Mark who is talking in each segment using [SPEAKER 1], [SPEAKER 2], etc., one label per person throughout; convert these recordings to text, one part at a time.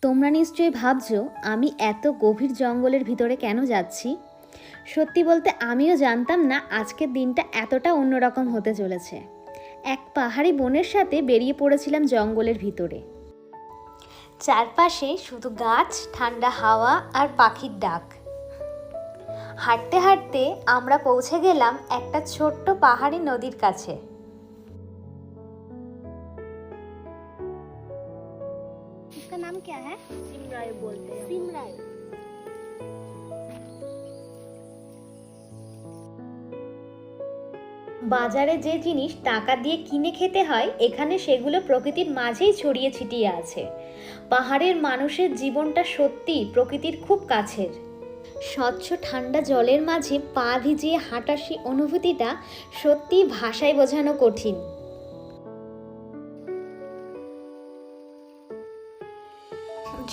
[SPEAKER 1] তোমরা নিশ্চয়ই ভাবছো আমি এত গভীর জঙ্গলের ভিতরে কেন যাচ্ছি। সত্যি বলতে আমিও জানতাম না আজকের দিনটা এতটা অন্যরকম হতে চলেছে। এক পাহাড়ি বনের সাথে বেরিয়ে পড়েছিলাম জঙ্গলের ভিতরে। চারপাশে শুধু গাছ, ঠান্ডা হাওয়া আর পাখির ডাক। হাঁটতে হাঁটতে আমরা পৌঁছে গেলাম একটা ছোট্ট পাহাড়ি নদীর কাছে।
[SPEAKER 2] इसका नाम क्या है? सिमराय बोलते हैं। सिमराय।
[SPEAKER 1] বাজারে যে জিনিস টাকা দিয়ে কিনে খেতে হয় এখানে সেগুলো প্রকৃতির মাঝেই ছড়িয়ে ছিটিয়ে আছে। পাহাড়ের মানুষের জীবনটা সত্যি প্রকৃতির খুব কাছের। স্বচ্ছ ঠান্ডা জলের মাঝে পা ভিজিয়ে হাঁটার সেই অনুভূতিটা সত্যি ভাষায় বোঝানো কঠিন।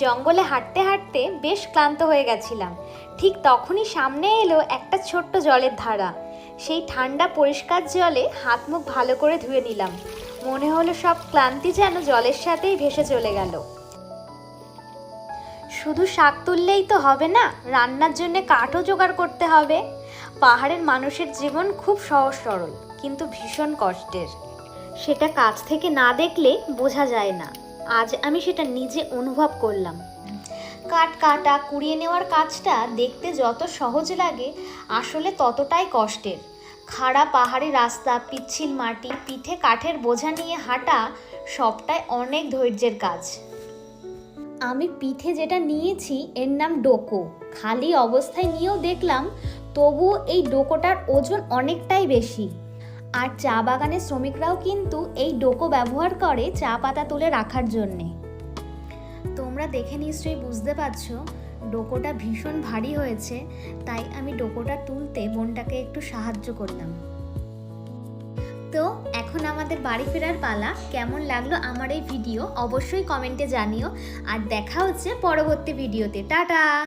[SPEAKER 1] জঙ্গলে হাঁটতে হাঁটতে বেশ ক্লান্ত হয়ে গেছিলাম। ঠিক তখনই সামনে এলো একটা ছোট্ট জলের ধারা। সেই ঠান্ডা পরিষ্কার জলে হাত মুখ ভালো করে ধুয়ে নিলাম। মনে হলো সব ক্লান্তি যেন জলের সাথেই ভেসে চলে গেল। শুধু শাক তুললেই তো হবে না, রান্নার জন্য কাঠও জোগাড় করতে হবে। পাহাড়ের মানুষের জীবন খুব সহজ সরল কিন্তু ভীষণ কষ্টের। সেটা কাছ থেকে না দেখলে বোঝা যায় না। আজ আমি সেটা নিজে অনুভব করলাম। কাঠ কাটা কুড়িয়ে নেওয়ার কাজটা দেখতে যত সহজ লাগে আসলে ততটাই কষ্টের। খাড়া পাহাড়ি রাস্তা, পিচ্ছিল মাটি, পিঠে কাঠের বোঝা নিয়ে হাঁটা সবটাই অনেক ধৈর্যের কাজ। আমি পিঠে যেটা নিয়েছি এর নাম ডোকো। খালি অবস্থায় নিয়েও দেখলাম তবুও এই ডোকোটার ওজন অনেকটাই বেশি। আর চা বাগানের শ্রমিকরাও কিন্তু এই ডোকো ব্যবহার করে চা পাতা তুলে রাখার জন্যে। তোমরা দেখে নিশ্চয়ই বুঝতে পারছো ডোকোটা ভীষণ ভারী হয়েছে, তাই আমি ডোকোটা তুলতে বোনটাকে একটু সাহায্য করলাম। তো এখন আমাদের বাড়ি ফেরার পালা। কেমন লাগলো আমার এই ভিডিও অবশ্যই কমেন্টে জানিও। আর দেখা হচ্ছে পরবর্তী ভিডিওতে। টাটা।